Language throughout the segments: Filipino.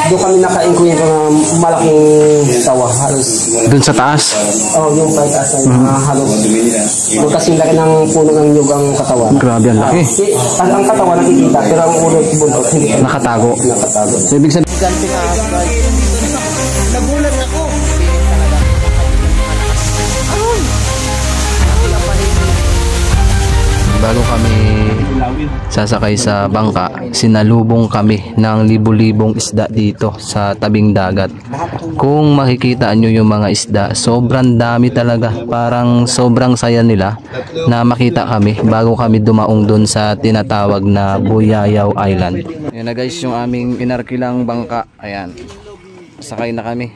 doon kami naka-inquire ng malaking sawa. Halos. Doon sa taas? Oo, yung taas ay halos. Doon kasi laki ng puno ng nyug ang katawan. Grabe, ang laki. Ang katawan nakikita, pero ang ulo buntot hindi nakatago. So, ibig sabihin, nagulat ako. bago kami sasakay sa bangka, sinalubong kami ng libu-libong isda dito sa tabing dagat. Kung makikita nyo yung mga isda, sobrang dami talaga. Parang sobrang saya nila na makita kami bago kami dumaong dun sa tinatawag na Buyayaw Island. Ayan na guys, yung aming inarkilang bangka. Ayan, sakay na kami.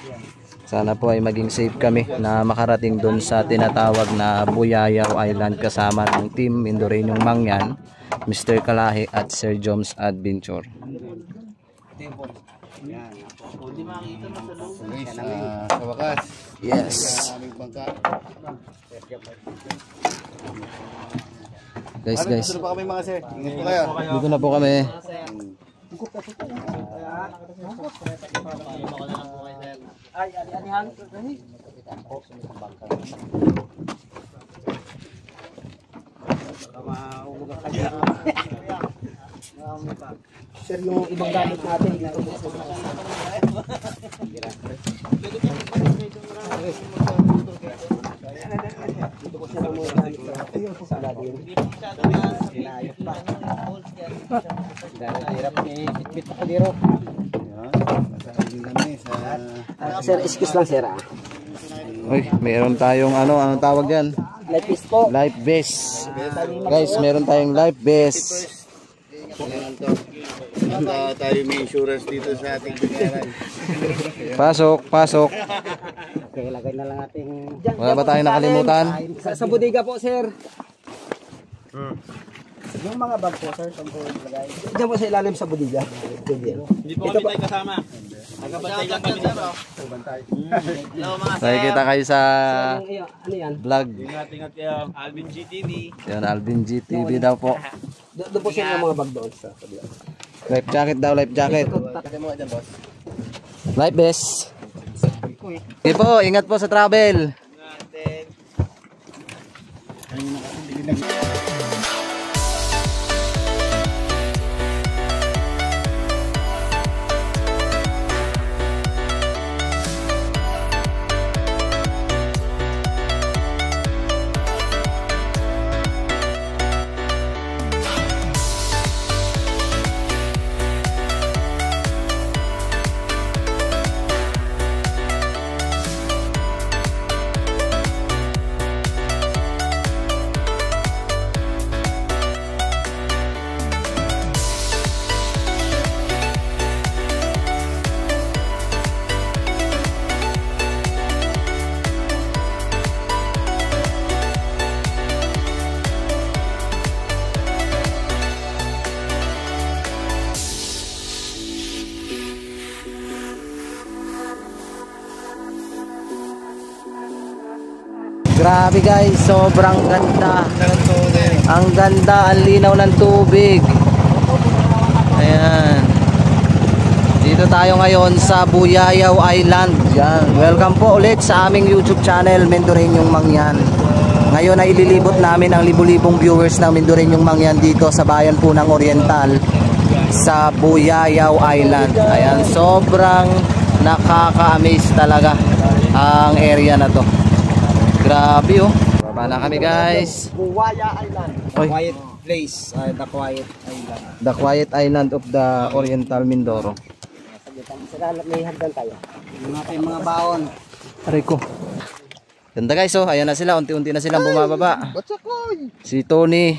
Sana po ay maging safe kami na makarating doon sa tinatawag na Buyayaw Island kasama ng team Mindoreñong Mangyan, Mr. Kalahi at Sir Joms Adventure. Sa wakas. Yes. Guys. Dito pa kami mga sir. Ingat po kayo. Dito na po kami. Sir, yung ibang gamit natin dito. Sir, excuse lang sir. Uy, meron tayong anong tawag yan? Life vest po. Life vest. Guys, meron tayong life vest. Tayo may insurance dito sa ating pagkaran. Pasok. Ilagay na lang natin. Wala ba tayong nakalimutan? Sa bodega po sir. Yung mga bag po sir, saan po ilagay? Diyan po sa ilalim sa bodega. Hindi po kami tayo kasama. Nagabantay lang kami dito. Nakikita kayo sa Ano yan? vlog. Ingat kayo. Alvin GTV. Yan, Alvin GTV daw po. Doon po sir yung mga bag doon sa kabila. Life jacket daw, life jacket. Life vest. Okay po, ingat po sa travel. Grabe guys, sobrang ganda. Ang ganda, ang linaw ng tubig. Ayan. Dito tayo ngayon sa Buyayaw Island. Yan. Welcome po ulit sa aming YouTube channel, Mindoreñong Mangyan. Ngayon ay ililibot namin ang libu-libong viewers ng Mindoreñong Mangyan dito sa bayan po ng Oriental sa Buyayaw Island. Ayan, sobrang nakaka-amaze talaga ang area na to. Grabe oh. Baba na kami guys. Buyayaw Island. Quiet place. The quiet island. The quiet island of the Oriental Mindoro. May hagdan tayo. Yung ating mga baon. Rico. Ganda guys oh. Ayan na sila. Unti-unti na silang bumababa. Si Tony.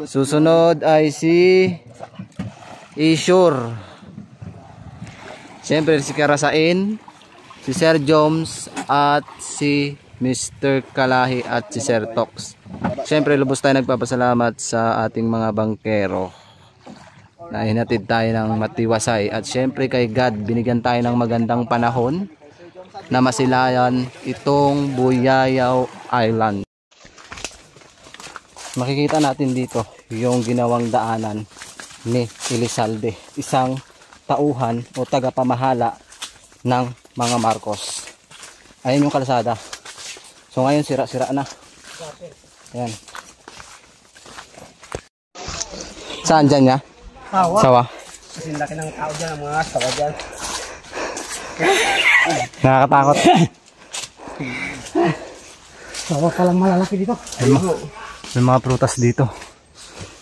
Susunod ay si Ishur. Siyempre si Karasain, si Sir Joms at si Mr. Kalahi at si Sir Tox. Siyempre lubos tayo nagpapasalamat sa ating mga bangkero na hinatid tayo ng matiwasay. At siyempre kay God, binigyan tayo ng magandang panahon na masilayan itong Buyayaw Island. Makikita natin dito yung ginawang daanan ni Elizalde. Isang tauhan o tagapamahala ng mga Marcos. Ayan yung kalsada. So ngayon sira-sira na. Ayan. Saan dyan niya? Sawa. Kasi laki ng tao dyan, ang mga sawa dyan. Nakakatakot. Sawa palang malalaki dito. May mga prutas dito.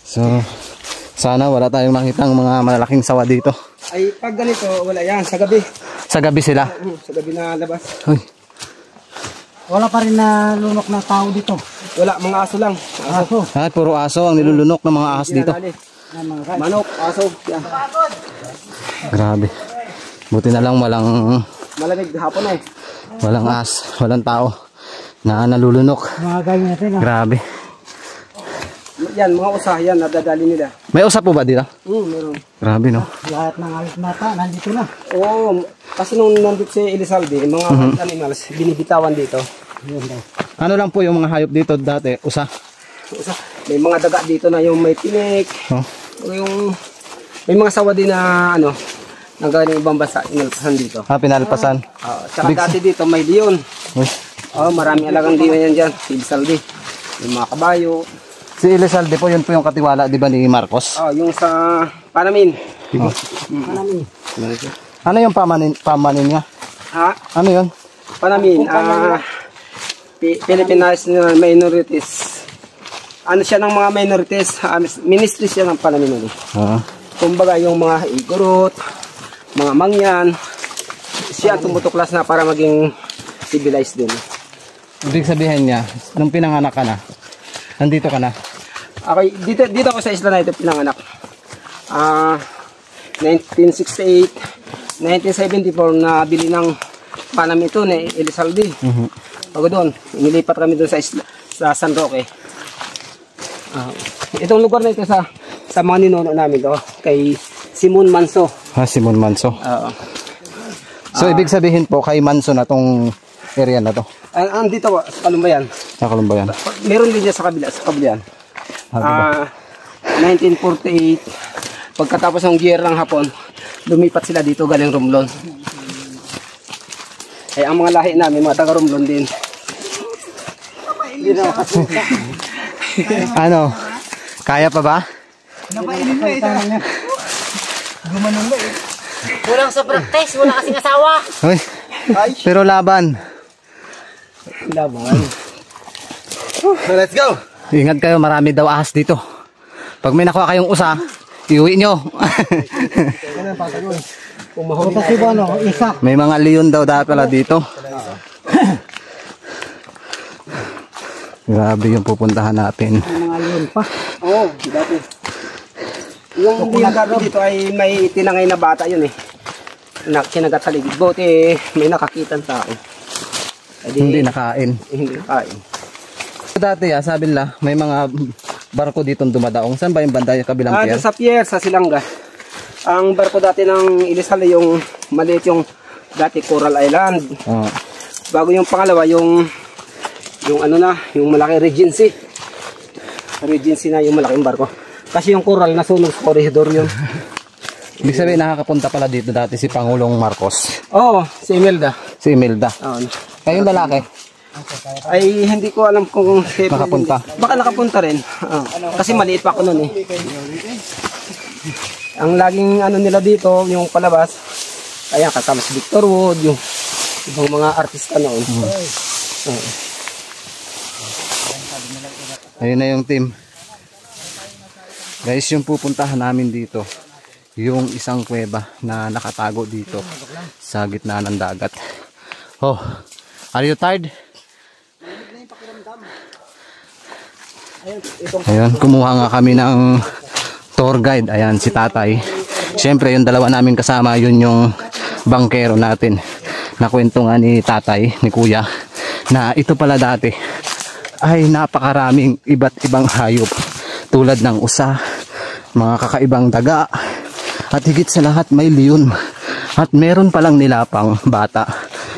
So sana wala tayong makitang mga malalaking sawa dito. Ay, pag ganito, wala yan. Sa gabi. Sa gabi sila. Sa gabi na labas. Uy. Wala pa rin na lunok na tao dito. Wala, mga aso lang. Aso. Ah, puro aso ang nilulunok ng mga ahas dito. Manok, aso. Yan. Grabe. Buti na lang Malamig hapon na eh. walang ahas, walang tao na nalulunok. Mga gawin natin. Grabe. Yan, mga usa, yan, nadadali nila. May usap po ba dito? Meron. Grabe no. Lahat ng alis mata, nandito na. Oo, kasi nung nandito si Elizalde, mga animals, binibitawan dito. Yun daw. Ano lang po yung mga hayop dito dati? Usa? May mga daga dito na yung may tinik. Oh. Yung, may mga sawa din na ano, nanggaling ibang bansa, inalpasan dito. Ah, pinalpasan. Tsaka dati dito may leon. Uy. Maraming alagang leon yan dyan. Si Elizalde. Yung mga kabayo. Si Elizalde po, yun po yung katiwala, di ba, ni Marcos? Yung sa Panamin. Oh. Panamin. Ano yung pamanin niya? Ha? Ano yun? Panamin. Philippine minorities. Ano siya ng mga minorities? Ministry siya ng Panamin. Kumbaga yung mga igorot, mga mangyan, siya tumutuklas na para maging civilized din. Ibig sabihin niya, nung pinanganak ka na, nandito ka na? Okay, dito ako sa isla na ito pinanganak. 1968, 1974 na bili ng Panam ito ni Elizalde. Bago doon, inilipat kami doon sa isla, sa San Roque. Itong lugar na ito sa mga ninuno namin to, kay Simon Manso. Simon Manso. So ibig sabihin po kay Manso na tong area na to. Andito po, sa Kalumbayan. Sa Kalumbayan. Meron din niya sa kabilaan. 1948, pagkatapos ng giyera ng Hapon, lumipat sila dito galing Romblon. Ay ang mga lahi namin, mga taga Romblon din. Ano? Kaya pa ba? Napainin mo ito. Gumanong ba eh. Kulang sa practice, wala kasing asawa. Uy, pero laban. Laban. Let's go! Ingat kayo, marami daw ahas dito. Pag may nakuha kayong usa, iuwi nyo. May mga leon daw pala dito. Grabe yung pupuntahan natin. Mga leon pa. Oo, dati. Yung leon dito ay may tinangay na bata yun eh. Kinagat sa ligid. Buti may nakakitang tao. Hindi nakain. Hindi nakain. Dati sabi nila, may mga barko dito dumadaong. Saan ba yung banda yung kabilang pier? Sa pier, sa Silanga. Ang barko dati ng Elizalde, yung maliit yung dati Coral Island. Bago yung pangalawa, yung ano na, yung malaki Regency. Regency na yung malaking barko. Kasi yung Coral nasunog sa corridor yun. Ibig sabihin, nakakapunta pala dito dati si Pangulong Marcos. Oo, si Imelda. Si Imelda. Kayong lalaki? Ay, hindi ko alam kung nakapunta. Baka nakapunta rin. Kasi maliit pa ako noon eh. Ang laging ano nila dito, yung palabas, ayan, kasama si Victor Wood, yung ibang mga artista noon. Ayun na yung team. Guys, yung pupuntahan namin dito, yung isang kuweba na nakatago dito sa gitna ng dagat. Oh, are you tired? Ayun, kumuha nga kami ng tour guide. Ayan, si tatay. Siyempre, yung dalawa namin kasama, yun yung bangkero natin. Nakwento nga ni tatay, ni kuya, na ito pala dati ay napakaraming iba't ibang hayop. Tulad ng usa, mga kakaibang daga, at higit sa lahat may leon. At meron palang nilapang bata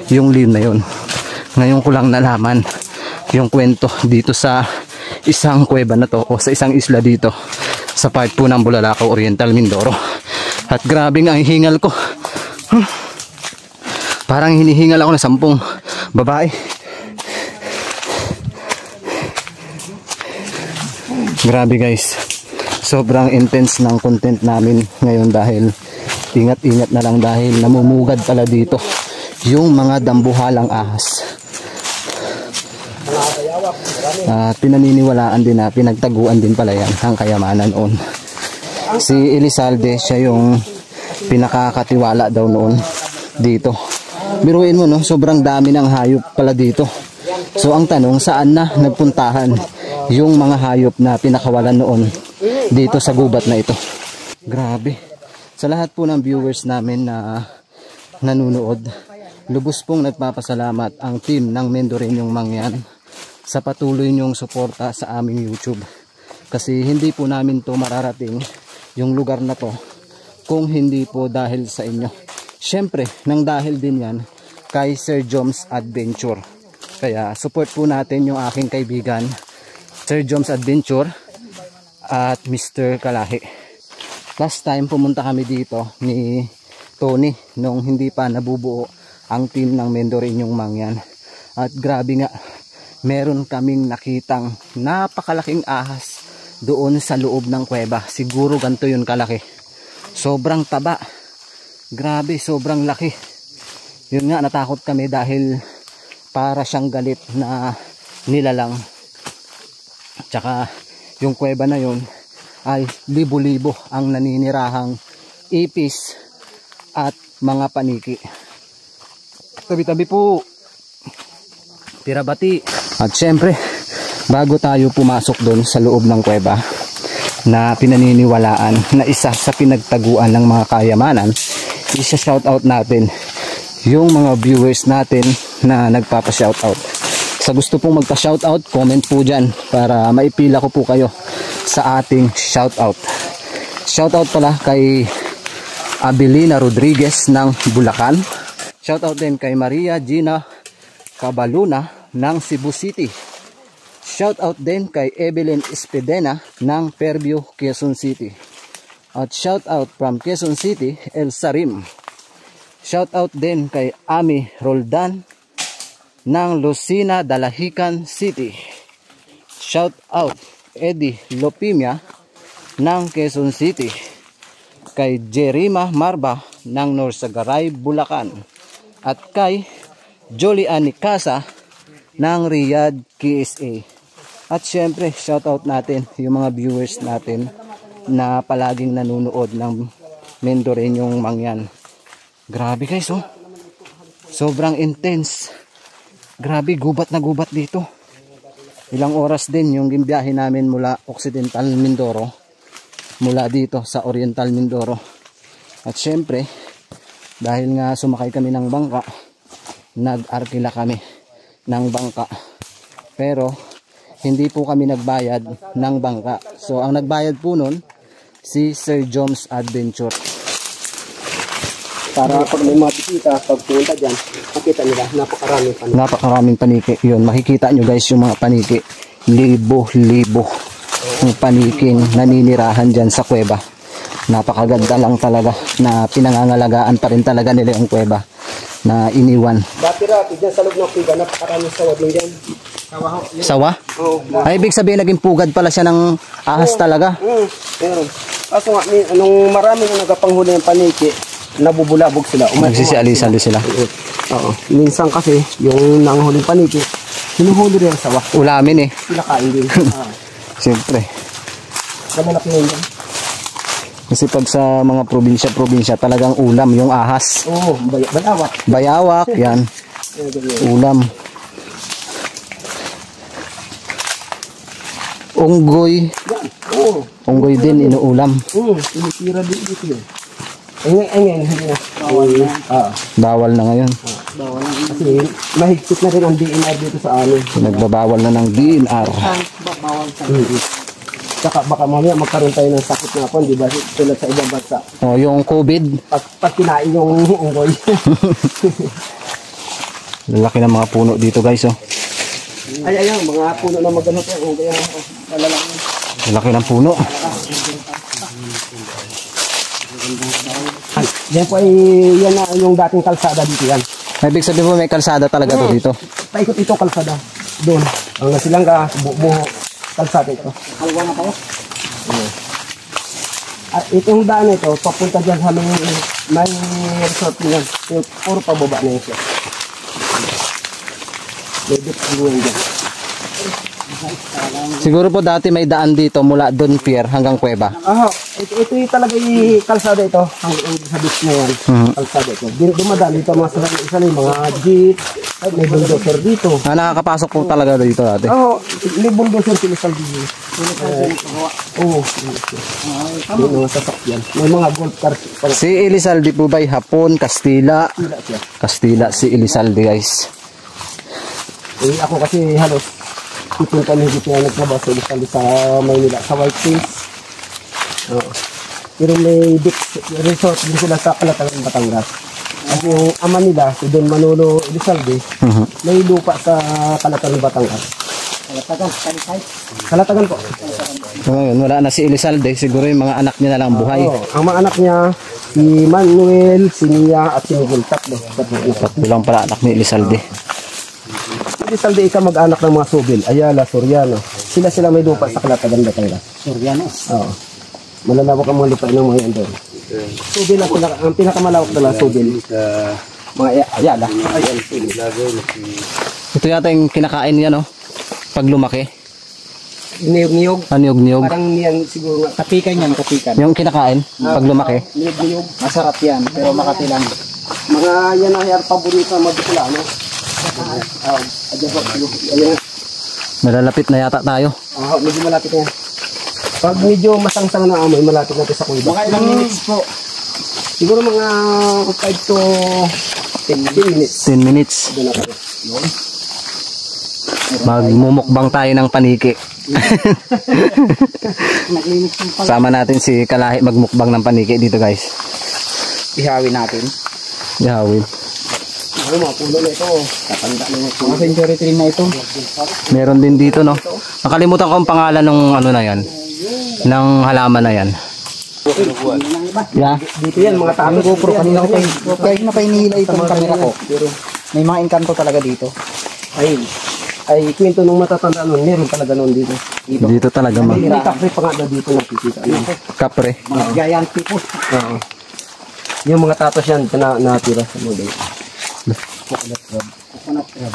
yung leon na yun. Ngayon ko lang nalaman yung kwento dito sa isang kuweba na to, o sa isang isla dito sa part po ng Bulalakaw Oriental, Mindoro. At grabe nga ang hingal ko. Parang hinihingal ako ng 10 babae. Grabe guys. Sobrang intense ng content namin ngayon dahil ingat-ingat na lang dahil namumugad pala dito yung mga dambuhalang ahas. Pinaniniwalaan din na pinagtaguan din pala yan ang kayamanan noon. Si Elizalde, siya yung pinakakatiwala daw noon dito. Biruin mo no, sobrang dami ng hayop pala dito. So ang tanong, saan na nagpuntahan yung mga hayop na pinakawalan noon dito sa gubat na ito? Grabe. Sa lahat po ng viewers namin na nanunood, lubos pong nagpapasalamat ang team ng Mendoreñong Mangyan sa patuloy niyong suporta sa aming YouTube. Kasi hindi po namin to mararating yung lugar na to kung hindi po dahil sa inyo. Siyempre, nang dahil din yan kay Sir Joms Adventure. Kaya support po natin yung aking kaibigan Sir Joms Adventure at Mr. Kalahi. Last time pumunta kami dito ni Tony nung hindi pa nabubuo ang team ng Mendoreñong Mangyan. At grabe nga, meron kaming nakitang napakalaking ahas doon sa loob ng kuweba. Siguro ganito yun kalaki. Sobrang taba. Grabe, sobrang laki. Yun nga, natakot kami dahil para siyang galit na nilalang. Tsaka yung kuweba na yun ay libo-libo ang naninirahang ipis at mga paniki. Tabi-tabi po. Tirabati. At syempre, bago tayo pumasok doon sa loob ng kuweba na pinaniniwalaan na isa sa pinagtaguan ng mga kayamanan, isa-shoutout natin yung mga viewers natin na nagpapa-shoutout. Sa gusto pong magpa-shoutout, comment po dyan para maipila ko po kayo sa ating shoutout. Shoutout pala kay Abilina Rodriguez ng Bulacan. Shoutout din kay Maria Gina Cabaluna ng Cebu City. Shoutout din kay Evelyn Espedena ng Fairview, Quezon City. At shoutout from Quezon City, El Sarim. Shoutout din kay Ami Roldan ng Lucena, Dalahican City. Shoutout Eddie Lopimia ng Quezon City. Kay Jerima Marba ng Norsagaray, Bulacan. At kay Jolian Nicasa ng Riyadh, KSA. At syempre, shoutout natin yung mga viewers natin na palaging nanonood ng Mendoreñong Mangyan. Grabe guys, oh. Sobrang intense. Grabe, gubat na gubat dito. Ilang oras din yung gimbiyahe namin mula Occidental Mindoro, mula dito sa Oriental Mindoro. At syempre, dahil nga sumakay kami ng bangka, nag-arkila kami ng bangka. Pero hindi po kami nagbayad ng bangka. So ang nagbayad po nun si Sir Joms Adventure. Para pag may mga bisita, pag pumunta dyan, makita nila napakaraming paniki. Napakaraming paniki. Yun, makikita nyo guys yung mga paniki. Libo-libo ang paniking naninirahan dyan sa kuweba. Napakaganda lang talaga na pinangangalagaan pa rin talaga nila yung kuweba na iniwan. Dati rapi dyan sa loob ng kuweba, napakaraming sawa din dyan. Sawa? Oo. Ay, ibig sabihin naging pugad pala siya ng ahas talaga. Meron. Kaso nga, nung marami na nagapanghuli ng paniki, nabubulabog sila. Nagsisialisali sila. Oo. Minsan kasi, yung nanghuling paniki, hinuhuli rin ang sawa. Ulamin eh. Sila kain din. Siyempre. Kamalaki na yun. Kasi pag sa mga probinsya talagang ulam yung ahas. Oo, bayawak. Bayawak, yan. Ulam. Unggoy. Oo. Unggoy din inuulam. Tinitira din dito yun. Ngayon, hindi na. Bawal na. Bawal na ngayon. Bawal na. Kasi mahigpit na rin ang DNR dito sa amin. Nagbabawal na ng DNR. Bawal sa Saka baka mamaya magkaroon tayo ng sakit na ako, di ba? Tulad sa ibang bansa. Oh, yung COVID. Pag kinain yung unggoy. Lalaki ng mga puno dito guys, oh. Ay, ayun, mga puno na magano pa. Kaya malalaki. Lalaki ng puno. Yan po ay, yan na yung dating kalsada dito yan. Ibig sabihin mo may kalsada talaga to dito. Paikot ito kalsada. Doon. Ang Silangga, buo kalsada ito. Halwa na tayo. At itong daan ito, papunta dyan sa may resort niyan. Puro pababa na yun siya. May dip dyan. Siguro po dati may daan dito mula Don Pier hanggang Cueva. Ito yung talaga yung kalsada ito. Hanggang sa beach na yan. Kalsada ito. Dumadaan dito mga isa na yung mga jeep. Ay, may bulldozer dito. Nakakapasok po talaga dito dati. May bulldozer sila sa dito. Oo. May mga sasakyan. May mga golf cars. Si Elizalde po ba'y Hapon, Kastila? Kastila si Elizalde guys. Ako kasi halos itong kami dito na nagtrabaho sa Elizalde sa Maynila, sa Whitefish. Pero may resort din sila sa Kalatagan, Batangas. Kasi yung ama nila, si Don Manolo Elizalde, may lupa sa Kalatagan, Batangas. Kalatagan po. So ngayon, wala na si Elizalde. Siguro yung mga anak niya na lang buhay. Ang mga anak niya, si Manuel, si Nia, at si Miguel. Tatlo. Bilang pala anak ni Elizalde. Elizalde, ikaw mag-anak ng mga Subil, Ayala, Soriano. Sila may lupa sa Kalatagan, Batangas. Soriano? Oo. Malalawak ang mga lupa ng mga yan doon. Subil ang pinakamalawak na Subil. Mga Ayala. Ito yata yung kinakain niya no? Pag lumaki. Niyog-niyog. Niyog-niyog. Parang niyan siguro nga. Katikan yan, katikan. Yung kinakain pag lumaki. Niyog-niyog. Masarap yan, pero makati lang. Mga yan ang hayar paborito ng magkula, no? Ayan. Malalapit na yata tayo. Medyo malapit na yan. Pag medyo masangsang na amoy, malapit natin sa kuiba. Mga ilang minutes po? Siguro mga 5 to 10 minutes. 10 minutes. Doon na tayo. Magmumukbang tayo ng paniki. Sama natin si Kalahi magmukbang ng paniki dito guys. Ihawin natin. Ihawin. Mga pulo na ito. Tatanda na ito. Mga century tree na ito. Meron din dito no. Nakalimutan ko ang pangalan ng ano na yan. Ng halaman na yan. Yeah. Dito yan, mga tao. GoPro, kanina ko pa inihila itong camera ko. May mga engkanto talaga dito. Ay kwento nung matatanda nun, meron talaga nun dito. Dito talaga Hindi kapre pa nga na dito nakikita. Kapre. Mga giant people. Oo. Yung mga tatos yan, natira sa mga dito. Coconut crab.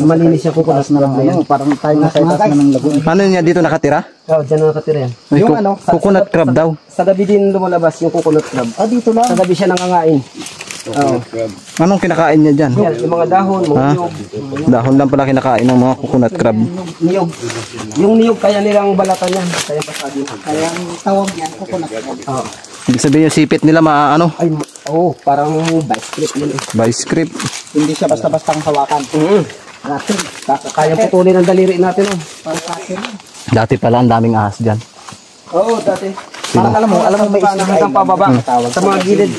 Malinis yung coconut Na lang ano, parang tayo na sa taas na ng lagoon. Ano niya dito nakatira? Dyan nakatira yan. Ay, Yung ano, coconut crab daw. Sa gabi din lumalabas yung coconut crab. dito lang. Sa gabi siya nangangain. Anong kinakain niya dyan? Yan, yung mga dahon, mga Ha? niyog. Dahon lang pala kinakain ng mga coconut crab. Niyog. Yung niyog, kaya nilang balatan yan. Kaya basagin. Kaya ang tawag yan, coconut crab. Oo. Ibig sabihin yung sipit nila ano? Ay, parang vice grip yun eh. Vice grip. Hindi siya basta-bastang hawakan. Natin. Kaya putulin ang daliri natin. Para sa akin. Dati pala ang daming ahas dyan. Oo, dati. Parang alam mo may isla hanggang pababa. Sa mga gilid,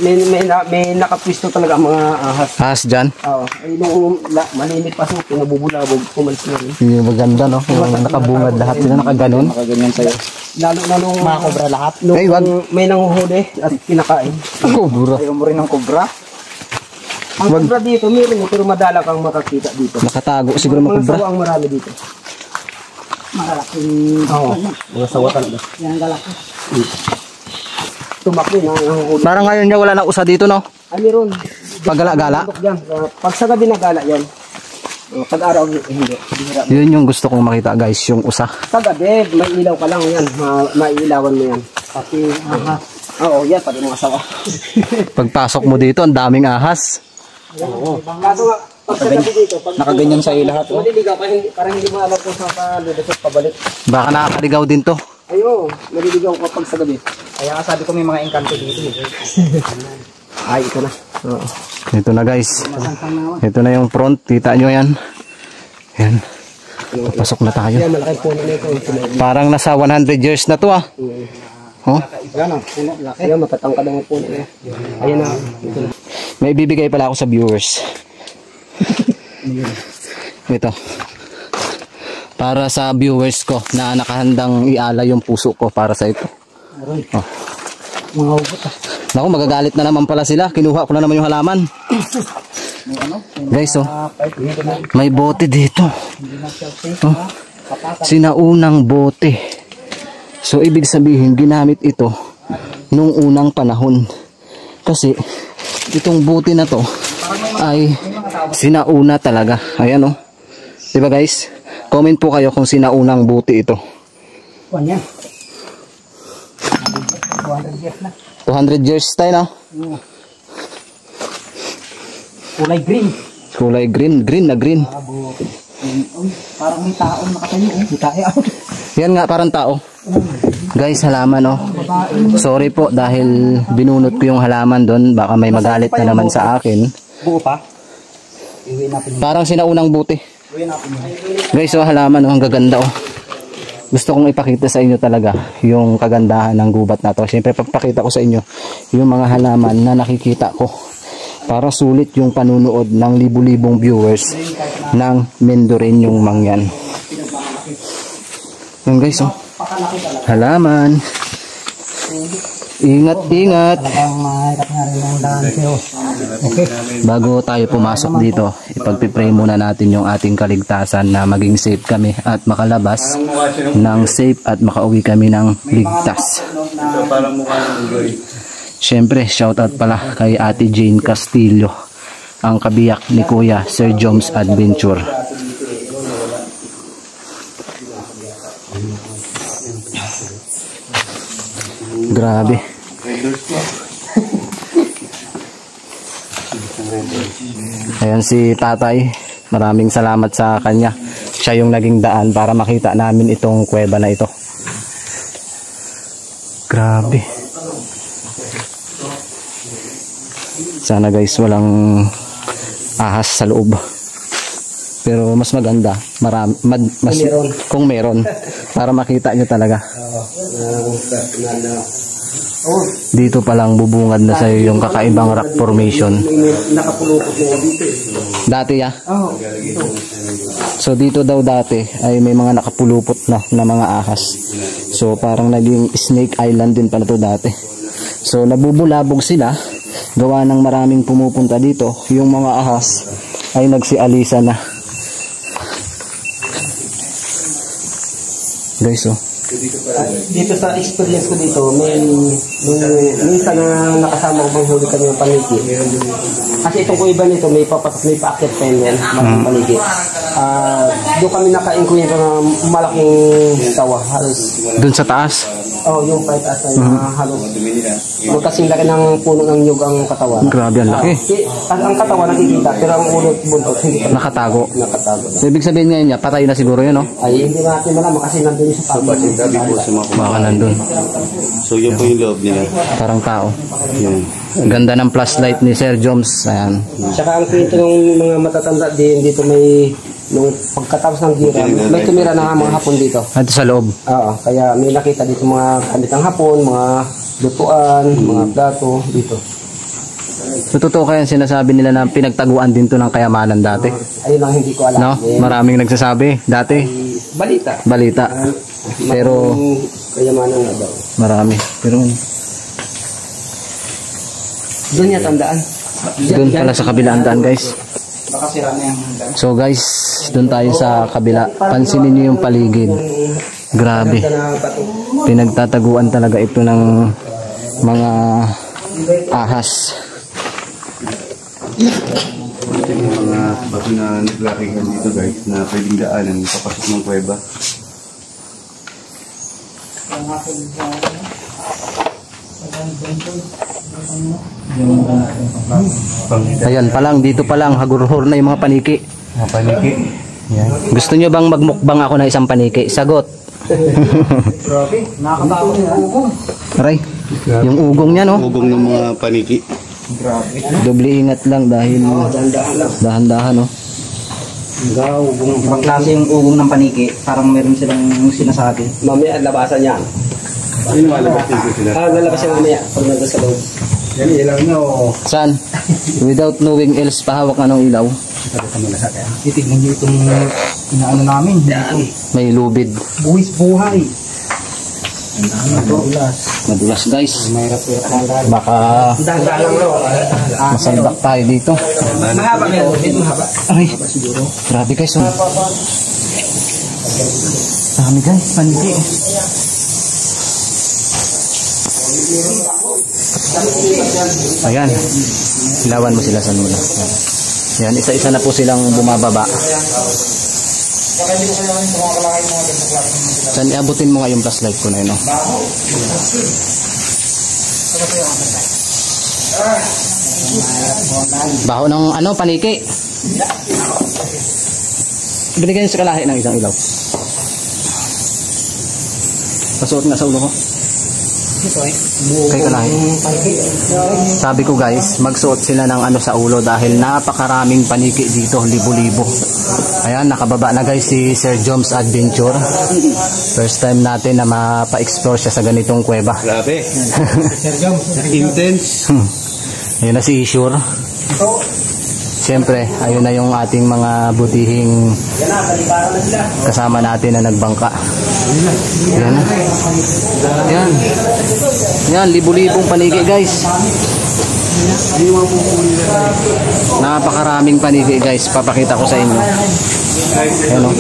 may nakapwisto talaga ang mga ahas. Ahas dyan? Oo. Ay, nung malimit pa siya, pinabubulabog, pumalis na rin. Yung maganda no? Yung nakabungad lahat sila nakaganon. Nakaganyan sa'yo. Lalo Mga kobra lahat. nung Ay, wag. may nanguhuli at kinakain. Cobra. Ayaw mo rin ng kobra. Ang kobra dito, meron pero madalang kang makakita dito. Nakatago siguro mga Mga cobra. sawa ang marami dito. Malalaking Oo. Mga sawa talaga. yan galaki. Tumakbo na ang huli. Parang ngayon niya wala na usa dito no? Ay, meron. Paggala-gala? Dyan. Pag sa gabi nagala yan. Pag araw, hindi. Bihira. Yun yung gusto kong makita guys, yung usa. Sa gabi, may ilaw ka lang yan. Maiilawan mo yan. Pati, oo, yan. Pati mga sawa. Pagpasok mo dito, ang daming ahas. Oo. Kaso nga, pag sa gabi dito, pag Nakaganyan sa'yo lahat. maliligaw ka, parang hindi mo alam kung saan ka lulusot pabalik. Baka nakakaligaw din to. Ayo, maliligaw ka pag sa gabi. Kaya nga sabi ko may mga engkanto dito. Ay, ito na. Oo. Ito na guys. Ito na yung front. Kita nyo yan. Yan. Papasok na tayo. Yan, malaking puno na ito. Parang nasa 100 years na to ah. Oh, Yan ang puno, laki. Ayan, matatangkad ang puno na. Ayan na. Ito na. may ibibigay pala ako sa viewers. Ito. Para sa viewers ko na nakahandang iala yung puso ko para sa ito. Oh. Mga ugot ah. Naku, magagalit na naman pala sila. Kinuha ko na naman yung halaman. Guys, oh. May bote dito. Oh. Sinaunang bote. So, ibig sabihin, ginamit ito nung unang panahon. Kasi, itong bote na to ay sinauna talaga. Ayan, oh. Diba, guys? Comment po kayo kung sinaunang bote ito. 200 years na. 200 years tayo, no? Kulay green. Kulay green. Green na green. Parang may taon nakatayo. May tayo. Yan nga, parang tao. Guys, halaman, oh. Sorry po dahil binunot ko yung halaman doon. Baka may magalit na naman sa akin. Buo pa? Iwi natin. Parang sinaunang buti. Iwi natin. Guys, oh, halaman, oh. Ang gaganda, oh. Gusto kong ipakita sa inyo talaga yung kagandahan ng gubat na to. Siyempre, pagpakita ko sa inyo yung mga halaman na nakikita ko para sulit yung panunood ng libu-libong viewers ng Mendoreñong Mangyan. Yan guys, oh. Halaman. Ingat, ingat. Talagang mahirap nga rin ang daan sa'yo. Okay. Bago tayo pumasok dito, ipagpipray muna natin yung ating kaligtasan na maging safe kami at makalabas ng safe at makauwi kami ng ligtas. Siyempre, shoutout pala kay Ate Jane Castillo, ang kabiyak ni Kuya Sir Joms Adventure. Grabe. Ayan si tatay. Maraming salamat sa kanya. Siya yung naging daan para makita namin itong kuweba na ito. Grabe. Sana guys walang ahas sa loob. Pero mas maganda kung meron para makita nyo talaga. Dito palang bubungad na sa'yo yung kakaibang rock formation. Dati ya? So dito daw dati ay may mga nakapulupot na mga ahas. So parang naging Snake Island din pala to dati. So nabubulabog sila, gawa ng maraming pumupunta dito. Yung mga ahas ay nagsialisa na. Guys, oh. Dito sa experience ko dito, minsan na nakasama ko bang huli kami ng paniki. Kasi itong kuiba nito, may paakit pa yun, malaking paniki. Doon kami naka-inkwento ng malaking tawa, halos. Doon sa taas? Oh, yung paitaas na halos. Magkasing laki ng puno ng nyug ang katawan. Grabe, ang laki. Ang katawan nakikita, pero ang ulot buntot hindi pa nakatago. Nakatago. So ibig sabihin ngayon niya, patay na siguro yun, no? Ay, hindi natin malaman kasi nandun yung sa pagkakas. Baka nandun. So yun po yung loob nila. Parang tao. Ganda ng flashlight ni Sir Joms. Ayan. Tsaka ang kwento ng mga matatanda din dito, may nung pagkatapos ng gira, may tumira na mga Hapon dito. Ito sa loob. Oo, kaya may nakita dito mga kanditang Hapon, mga lutuan, mga plato dito. So totoo kaya sinasabi nila na pinagtaguan din to ng kayamanan dati? Ayun lang hindi ko alam. No? Maraming nagsasabi dati. Balita. Balita. Pero kayamanan nga daw. marami. Pero doon niya tandaan. doon pala sa kabila ang daan, guys. Baka sira na yung hanggang. So guys, doon tayo sa kabila. Pansinin niyo yung paligid. Grabe. Pinagtataguan talaga ito ng mga ahas. Ito yung mga bato na naglakihan dito guys na pwedeng daanan papasok ng kuweba. Ayan pa lang, dito pa lang, hagurhor na yung mga paniki. Mga paniki. Yan. Gusto nyo bang magmukbang ako na isang paniki? Sagot. Grabe, nakakatakot yung ugong. Aray, yung ugong niya, no? Ugong ng mga paniki. Grabe. Doble ingat lang dahil dahan-dahan, no? Ibang klase yung ugong ng paniki. Parang meron silang sinasabi. Mamaya labasan yan. Sino malabas dito sila? Lalabas yan mamaya pag nandun sa loob. Yan, ilaw nyo. Saan? Without knowing else, pahawak nga ng ilaw. Titignan nyo itong inaano namin. May lubid. Buwis buhay. Madulas guys. Baka masaldak tayo dito. Mahaba yan. Mahaba. Ay, grabe guys. Oh. Dami guys, paniki. Ayan, ilawan mo sila sa muna. Ayan, isa-isa na po silang bumababa. Saan iabutin mo nga yung flashlight ko na yun, no? Baho ng ano, paniki. Binigyan niyo sa kalahi ng isang ilaw. Pasuot nga sa ulo ko. Kay kalahi. Sabi ko guys, magsuot sila ng ano sa ulo dahil napakaraming paniki dito, libo-libo. Ayan, nakababa na guys si Sir Joms Adventure. First time natin na mapa-explore siya sa ganitong kuweba. Grabe. Sir Joms, intense. Ayan na si Ishur. Siyempre, ayun na yung ating mga butihing kasama natin na nagbangka. Ayan na. Ayan. Ayan, libo-libong panigi guys. Napakaraming panigi guys. Papakita ko sa inyo. Ayan o.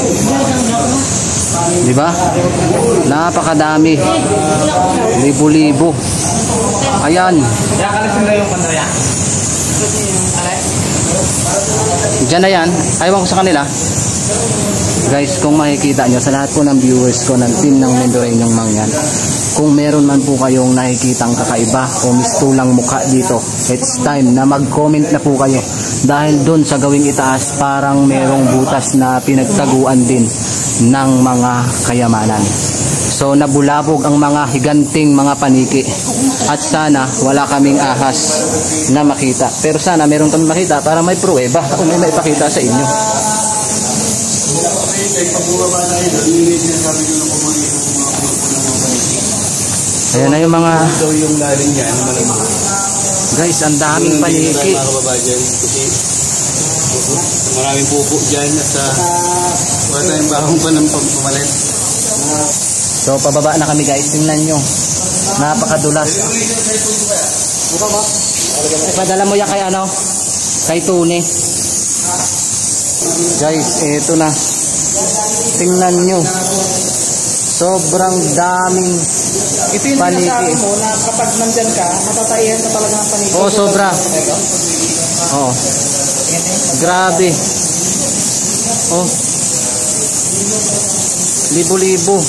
Diba? Napakadami. Libo-libo. Ayan. Diyan na yan. Ayaw ko sa kanila. Guys, kung makikita nyo sa lahat po ng viewers ko ng team ng Mendoreñong Mangyan, kung meron man po kayong nakikitang kakaiba o mistulang mukha dito, it's time na mag-comment na po kayo. Dahil dun sa gawing itaas, parang merong butas na pinagtaguan din ng mga kayamanan. So nabulabog ang mga higanting mga paniki. At sana wala kaming ahas na makita. Pero sana meron kaming makita para may pruweba o may maipakita sa inyo. Ayan na yung mga guys, ang daming paniki. Maraming pupo dyan at wala tayong bahong pa ng pamalit. So pababa na kami guys, tingnan nyo. Napakadulas. Padala mo yan kay ano? Kay Tony. Guys, eto na. Tingnan nyo. Sobrang daming paniki. Mo na kapag nandyan ka, matatayan ka talaga ng paniki. Oh, sobra. Oh. Grabe. Oh. Libo-libo.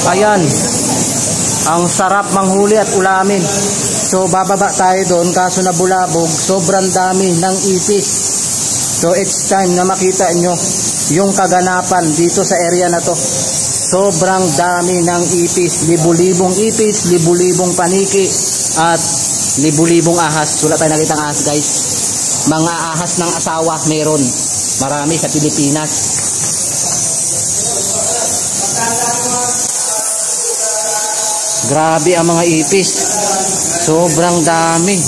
Ayan. Ang sarap manghuli at ulamin. So bababa tayo doon kaso nabulabog, sobrang dami ng ipis. So it's time na makita nyo yung kaganapan dito sa area na to. Sobrang dami ng ipis, libu-libong ipis, libu-libong paniki at libu-libong ahas. Wala tayo nakitang ahas guys. Mga ahas ng asawa meron. Marami sa Pilipinas. Grabe ang mga ipis. Sobrang dami.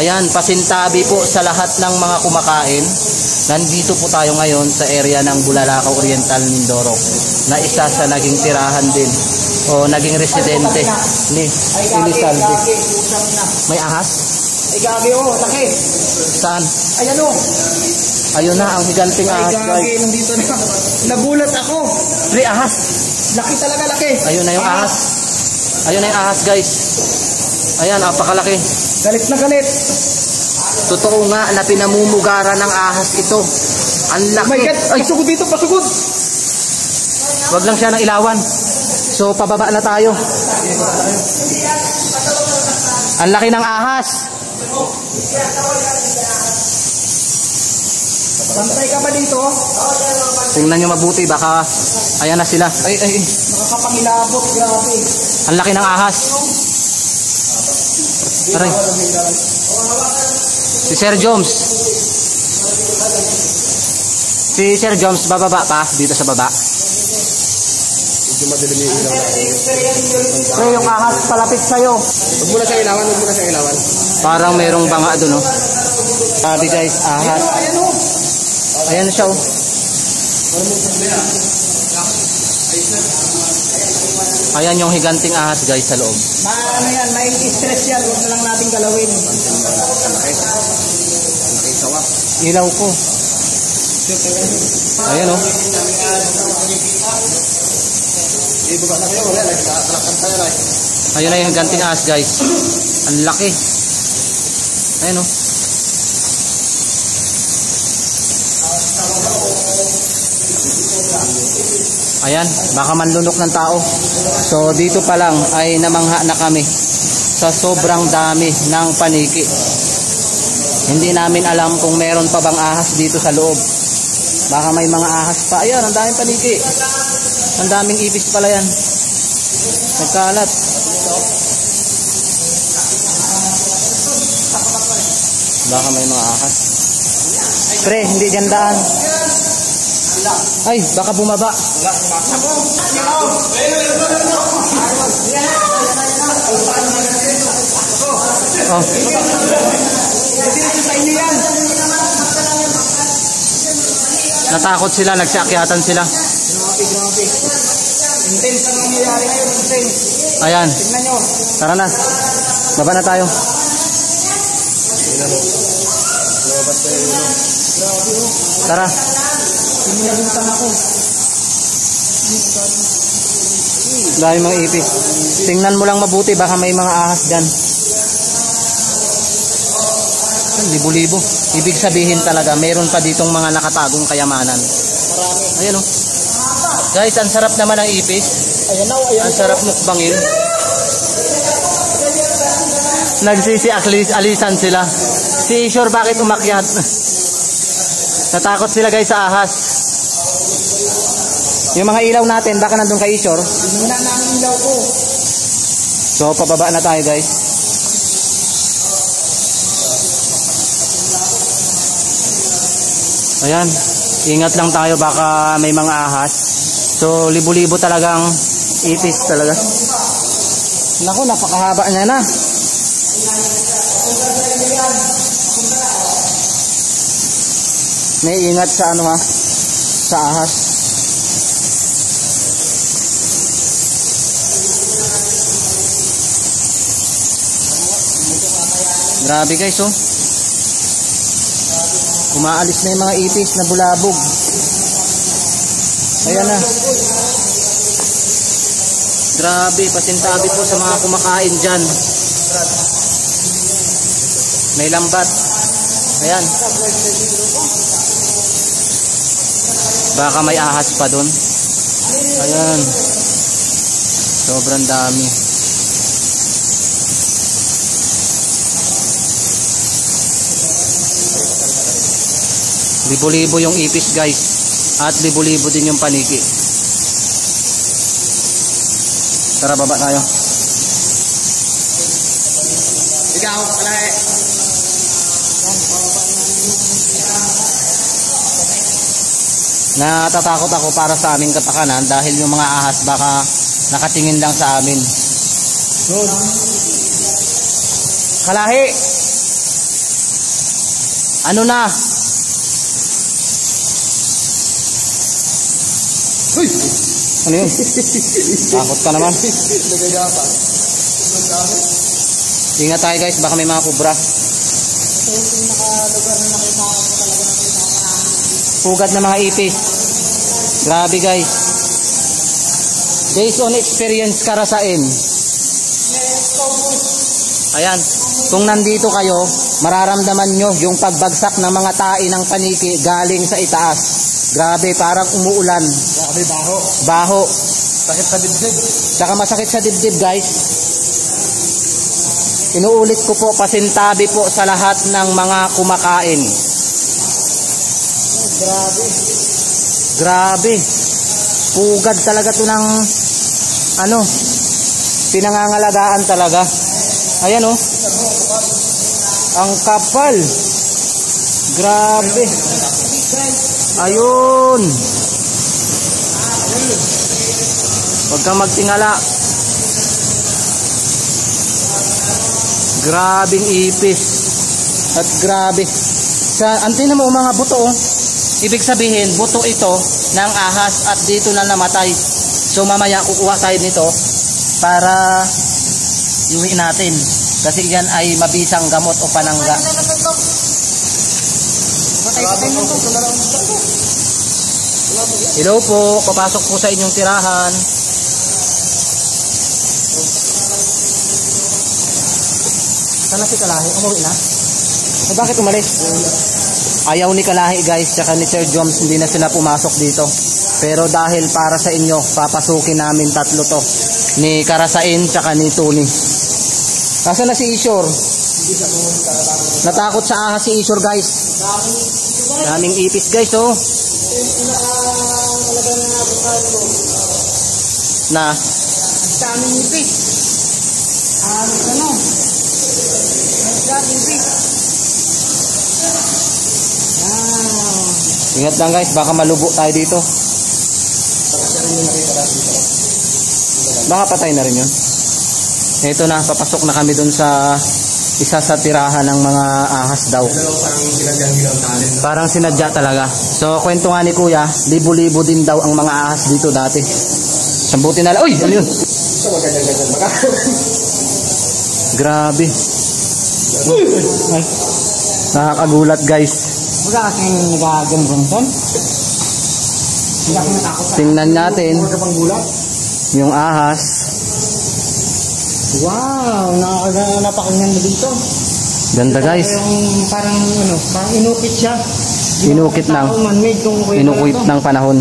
Ayan, pasintabi po sa lahat ng mga kumakain. Nandito po tayo ngayon sa area ng Bulalakaw Oriental, Mindoro, na isa sa naging tirahan din o naging residente ni Elizalde. May ahas? Ay gabi oh, laki. Saan? Ayan oh. Ayun na, ang higanting ahas guys. Ay nandito na. Nagulat ako. Pre, ahas. Laki talaga, laki. Ayun na yung ahas. Ayun na yung ahas guys. Ayan, apakalaki. Galit na galit. Totoo nga na pinamumugaran ng ahas ito. Ang Oh laki. my God, pasugod dito, pasugod. Wag lang siya ng ilawan. So pababa na tayo. Ang laki ng ahas. Bantay ka ba dito? Tingnan nyo mabuti, baka ayan na sila. Ay. Nakakapangilabot, grabe. Ang laki ng ahas. Aray. Si Sir Joms. Si Sir Joms, bababa pa dito sa baba. So yung ahas palapit sa'yo. Huwag mo na sa ilawan, huwag mo na sa ilawan. Parang merong banga doon, no? Sabi guys, ahas. Ayan oh. Ayan siya, oh. Ayan yung higanting ahas guys sa loob. Ano yan, may stress yan. Huwag na lang natin galawin. Ilaw ko. Ayan o. Ayun na yung higanting ahas guys. Ang laki. Ayan o. Ayan, baka manlunok ng tao. So dito pa lang ay namangha na kami sa sobrang dami ng paniki. Hindi namin alam kung meron pa bang ahas dito sa loob. Baka may mga ahas pa. Ayan, ang daming paniki. Ang daming ipis pala yan. Nagkalat. Baka may mga ahas. Pre, hindi dyan daan. Ay, baka bumaba. Oh. Natakot sila, nagsakyatan sila. Grabe. Intense ang nangyayari ngayon. Intense. Ayan. Tingnan nyo. Tara na. Baba na tayo. Tara. Pinagutan ako. Dahil mga ipis. Tingnan mo lang mabuti, baka may mga ahas dyan. Libo-libo. Ibig sabihin talaga, meron pa ditong mga nakatagong kayamanan. Ayan o. Guys, ang sarap naman ng ipis. Ang sarap mukbangin. Nagsisi-alisan sila. Si Ishor, bakit umakyat? Natakot sila guys sa ahas. Yung mga ilaw natin, baka nandun kay Ishor. Hina na ang ilaw ko. So, pababa na tayo guys. Ayan, ingat lang tayo, baka may mga ahas. So, libo-libo talagang ipis talaga. Naku, napakahaba niya na. May ingat sa ano ha, sa ahas. Grabe guys oh. Umaalis na yung mga ipis na bulabog. Ayan na. Grabe, pasintabi po sa mga kumakain dyan. May lambat. Ayan. Baka may ahas pa dun. Ayan. Sobrang dami. Libo-libo yung ipis guys. At libo-libo din yung paniki. Tara, baba tayo. Ikaw, kalay. Natatakot ako para sa aming kapakanan dahil yung mga ahas baka nakatingin lang sa amin. Kalahi! Ano na? Uy! Ano yun? Takot ka naman. Ingat tayo guys, baka may mga kubra. Pugat na mga ipis. Grabe guys. Based on experience karasain. Ayan. Kung nandito kayo, mararamdaman nyo yung pagbagsak ng mga tae ng paniki galing sa itaas. Grabe, parang umuulan. Grabe, baho. Baho. Sakit sa dibdib. Tsaka masakit sa dibdib guys. Inuulit ko po, pasintabi po sa lahat ng mga kumakain. Grabe. Grabe. Pugad talaga to ng ano, pinangangalagaan talaga. Ayan oh. Ang kapal. Grabe. Ayun. Huwag kang magtingala. Grabing ipis. At grabe. Tingnan mo mga buto oh. Ibig sabihin, buto ito ng ahas at dito na namatay. So mamaya kukuha tayo nito para iuwi natin. Kasi yan ay mabisang gamot o panangga. Hello po, papasok po sa inyong tirahan. Sana si Kalahi, umuwi na? O bakit umalis? Ayaw ni Kalahi guys, tsaka ni Sir Joms, hindi na sila pumasok dito. Pero dahil para sa inyo, papasukin namin tatlo to. Ni Karasain, tsaka ni Tony. Nasaan na si Ishor? Natakot sa ahas si Ishor guys. Daming ipis guys oh. Na? Daming ipis. Ingat lang guys, baka malubo tayo dito. Baka patay na rin yun. Ito na, papasok na kami dun sa isa sa tirahan ng mga ahas daw. Parang sinadya talaga. So kwento nga ni Kuya, libo-libo din daw ang mga ahas dito dati. Sambutin na lang. Uy! Ano yun? Grabe. Ay, nakakagulat guys. Wala kasing nagagandang. Tingnan natin yung ahas. Wow, napakaganda dito. Ganda guys. Parang inukit siya. Inukit ng inukit ng panahon.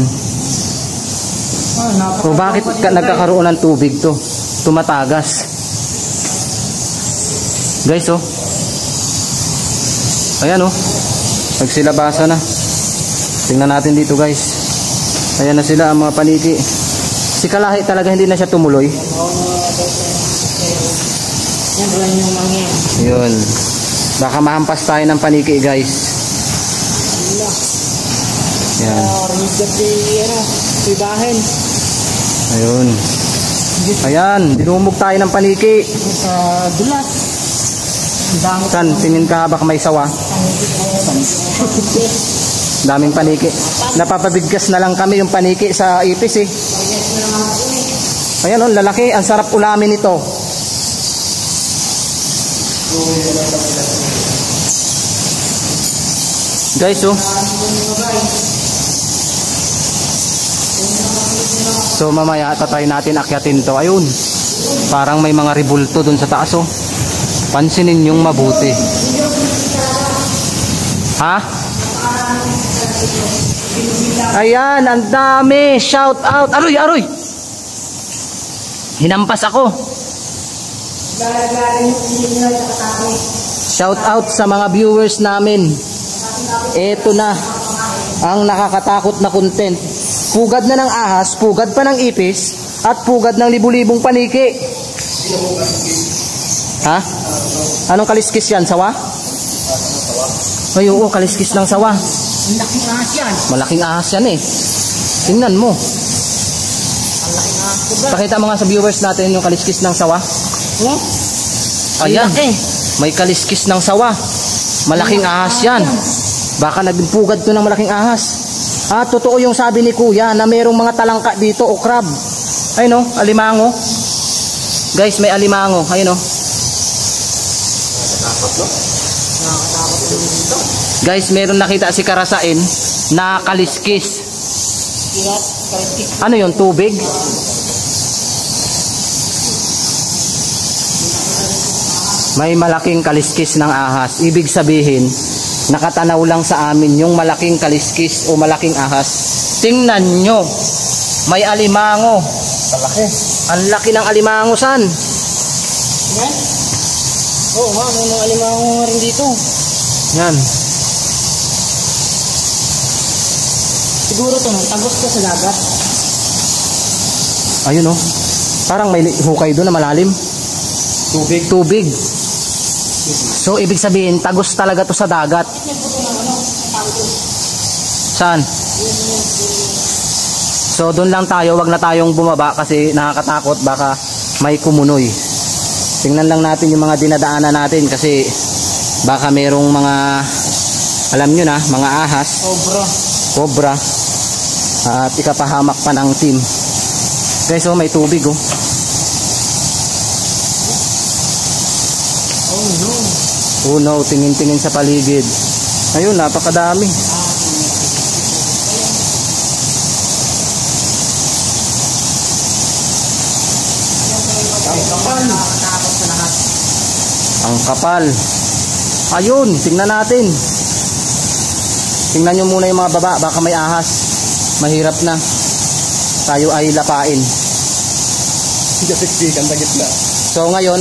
So bakit nagkakaroon ng tubig to? Tumatagas. Guys oh. Ayan oh. Nagsilabasa na. Tingnan natin dito guys. Ayan na sila ang mga paniki. Si Kalahi talaga hindi na siya tumuloy. Yan lang yung mga. Yun. Baka mahampas tayo ng paniki guys. Yan. Sibahin. Ayun. Ayan. Dinumog tayo ng paniki. Sa dulas. San? Tingin ka baka may sawa? Daming paniki. Napapabigkas na lang kami yung paniki sa ipis eh. Ayan oh, lalaki. Ang sarap ulamin ito. Guys oh. So mamaya tatry natin akyatin to. Ayun. Parang may mga ribulto dun sa taas oh. Pansinin yung mabuti. Ha? Ayan, ang dami. Shout out. Aroy, aroy. Hinampas ako. Shout out sa mga viewers namin. Ito na ang nakakatakot na content. Pugad na ng ahas, pugad pa ng ipis, at pugad ng libu-libong paniki. Ha? Anong kaliskis yan? Sawa? Ay, oo, kaliskis ng sawa. Malaking ahas yan. Malaking ahas yan eh. Tingnan mo. Pakita mo nga sa viewers natin yung kaliskis ng sawa. Ayan. May kaliskis ng sawa. Malaking ahas yan. Baka naging pugad to ng malaking ahas. Ah, totoo yung sabi ni Kuya na mayroong mga talangka dito o crab. Ayun no, alimango. Guys, may alimango. Ayun no. Guys, meron nakita si Karasain na kaliskis. Ano yun? Tubig? May malaking kaliskis ng ahas. Ibig sabihin, nakatanaw lang sa amin yung malaking kaliskis o malaking ahas. Tingnan nyo, may alimango. Malaki. Ang laki ng alimango, san? Yan? Oo nga, may mga alimango rin dito. Yan. Siguro to, tagos ka sa dagat. Ayun o. Parang may hukay doon na malalim. Tubig. Tubig. So, ibig sabihin, tagos talaga to sa dagat. Saan? So, doon lang tayo. Wag na tayong bumaba kasi nakakatakot. Baka may kumunoy. Tingnan lang natin yung mga dinadaanan natin kasi baka merong mga, alam nyo na, mga ahas. Cobra. At ikapahamak pa ng team. Guys, oh, may tubig oh. Uno, tingin-tingin sa paligid. Ayun, napakadami. Ang kapal. Ayun, tingnan natin. Tingnan nyo muna yung mga baba, baka may ahas. Mahirap na. Tayo ay lapain. So ngayon,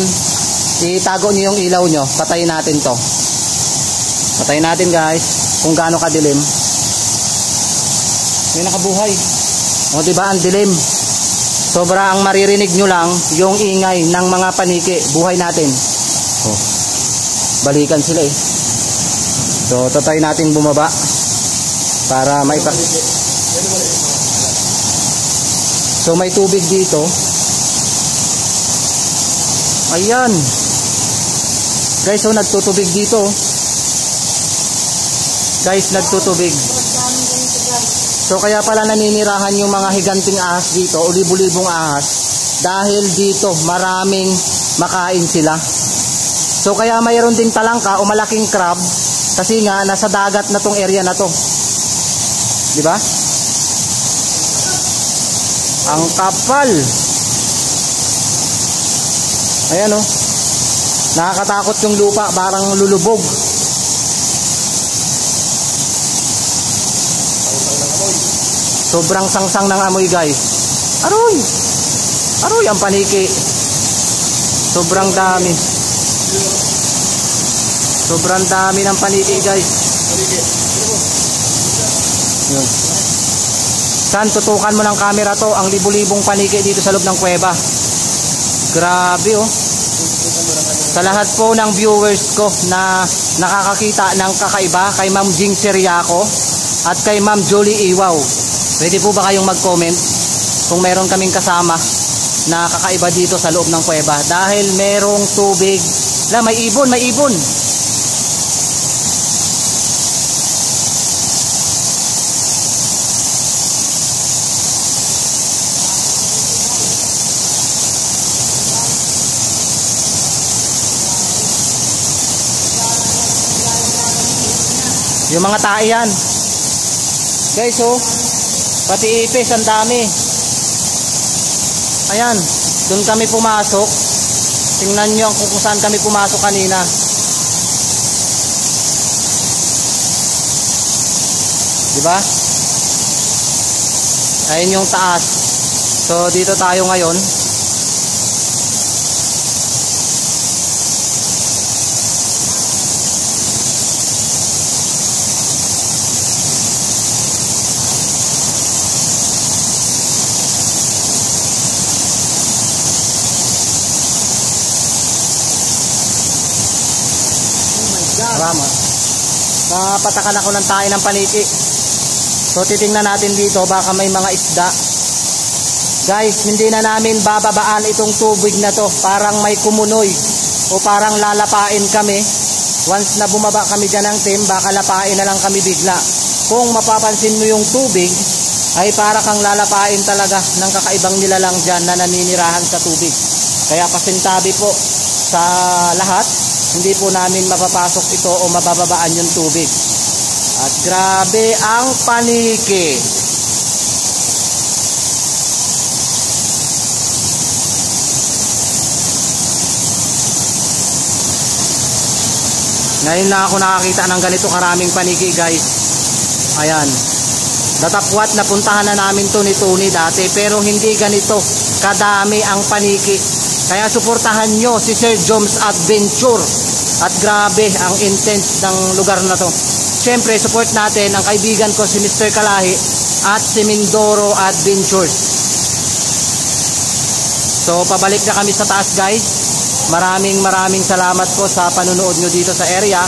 itago nyo yung ilaw nyo. Patayin natin to. Patayin natin guys. Kung gaano kadilim. May nakabuhay. O diba ang dilim. Sobra ang maririnig nyo lang yung ingay ng mga paniki. Buhay natin. Oh. Balikan sila eh. So tatay natin bumaba para maipak. So may tubig dito. Ayan. Guys, so nagtutubig dito. Guys, nagtutubig. So kaya pala naninirahan yung mga higanting ahas dito o libu-libong ahas dahil dito maraming makain sila. So kaya mayroon ding talangka o malaking crab kasi nga nasa dagat na tong area na to. Di ba? Ang kapal. Ayan oh. Nakakatakot yung lupa, parang lulubog. Sobrang sangsang ng amoy guys. Aroy! Aroy ang paniki. Sobrang dami. Sobrang dami ng paniki guys. Yun. San, tutukan mo ng camera to. Ang libu-libong paniki dito sa loob ng kuweba. Grabe oh. Sa lahat po ng viewers ko na nakakakita ng kakaiba, kay Ma'am Jing Seriaco at kay Ma'am Jolie Iwaw, pwede po ba kayong mag-comment kung meron kaming kasama na kakaiba dito sa loob ng kuweba dahil merong tubig. May ibon, may ibon. Yung mga tae yan. Guys, oh. Pati ipis, ang dami. Ayan. Doon kami pumasok. Tingnan nyo kung saan kami pumasok kanina. Diba? Ayun yung taas. So, dito tayo ngayon. Rama. Napatakan ako ng tayo ng paniki. So titingnan natin dito baka may mga isda. Guys, hindi na namin bababaan itong tubig na to. Parang may kumunoy o parang lalapain kami. Once na bumaba kami dyan ng team, baka lapain na lang kami bigla. Kung mapapansin mo yung tubig, ay para kang lalapain talaga ng kakaibang nilalang dyan na naninirahan sa tubig. Kaya pasintabi po sa lahat, hindi po namin mapapasok ito o mabababaan yung tubig. At grabe ang paniki. Ngayon na ako nakakita ng ganito karaming paniki guys. Ayan. Datapwat na puntahan na namin to ni Tony dati pero hindi ganito kadami ang paniki. Kaya suportahan nyo si Sir Joms Adventure. At grabe ang intense ng lugar na to. Siyempre support natin ang kaibigan ko si Mr. Kalahi at si Mindoro Adventures. So pabalik na kami sa taas guys. Maraming salamat po sa panunood nyo dito sa area.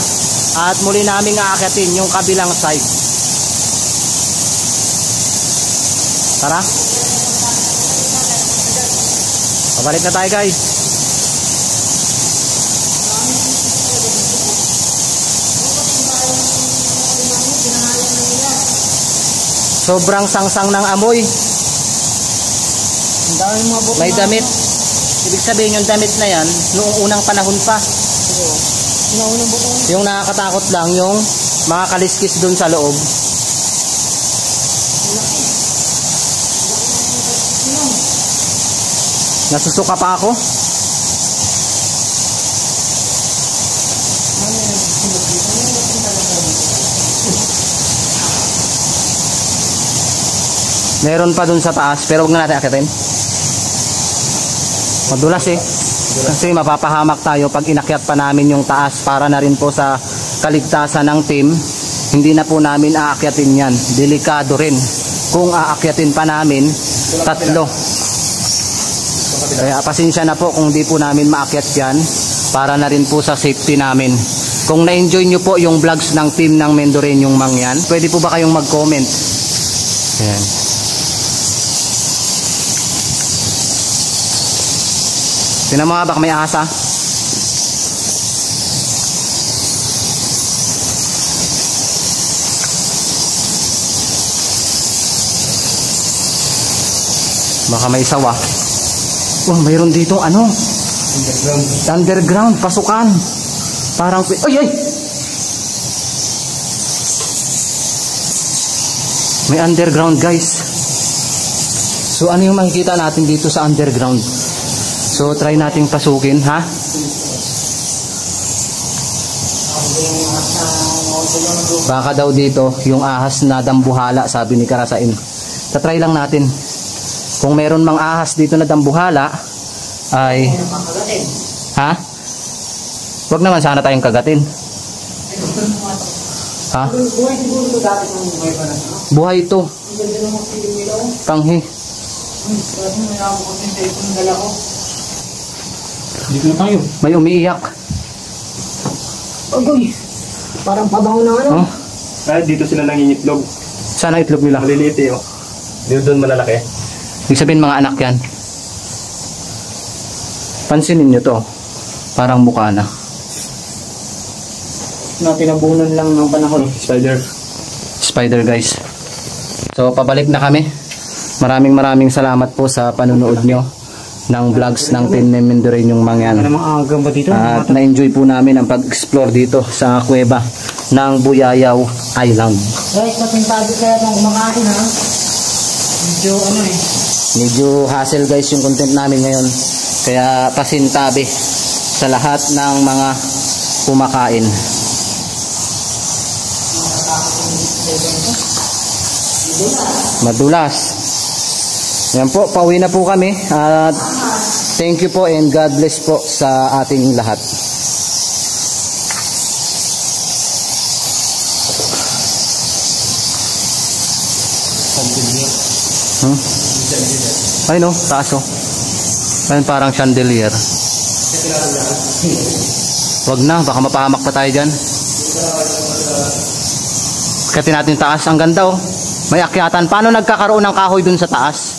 At muli naming aakyatin yung kabilang side. Tara. Pabalik na tayo guys. Sobrang sangsang ng amoy. May damit. Ibig sabihin yung damit na yan, noong unang panahon pa. Yung nakakatakot lang, yung mga kaliskis dun sa loob. Nasusuka pa ako. Meron pa dun sa taas, pero huwag na natin akitin. Madulas eh. Kasi mapapahamak tayo pag inakyat pa namin yung taas, para na rin po sa kaligtasan ng team. Hindi na po namin aakyatin yan. Delikado rin. Kung aakyatin pa namin, 3. Kaya pasensya na po kung di po namin maakyat yan, para na rin po sa safety namin. Kung na-enjoy nyo po yung vlogs ng team ng Mendoreñong Mangyan, pwede po ba kayong mag-comment? Ayan. Tinan mo nga, baka may ahas ha. Baka may sawa. Oh, mayroon dito ano? Underground, pasukan. Parang ay! May underground, guys. So ano yung makikita natin dito sa underground? So try nating pasukin, ha? Baka daw dito yung ahas na dambuhala, sabi ni Karasain. Tatry lang natin. Kung meron mang ahas dito na dambuhala, ay... Ha? Huwag naman sana tayong kagatin. Ha? Buhay ito. Tanghi. Dito na tayo. May umiiyak. Agoy! Parang pabango na ano. Oh? Kahit dito sila nangingitlog. Sana itlog nila. Maliliit eh, oh. Dito doon malalaki. Ibig sabihin mga anak yan. Pansinin nyo to. Parang mukha na. Na tinabunan lang ng panahon. Spider guys. So pabalik na kami. Maraming salamat po sa panunood nyo ng vlogs ng Team Mendoreñong Mangyan. At na-enjoy po namin ang pag-explore dito sa kuweba ng Buyayaw Island. Guys, patintado kaya ng kumakain ha. Medyo ano eh. Medyo hassle guys yung content namin ngayon. Kaya pasintabi sa lahat ng mga kumakain. Madulas. Yan po, pauwi na po kami. At thank you po and God bless po sa ating lahat. Ay no, taas oh. Ayun, parang chandelier. Wag na, baka mapahamak pa tayo dyan. Kayatin natin taas, ang ganda oh. May akyatan. Paano nagkakaroon ng kahoy dun sa taas?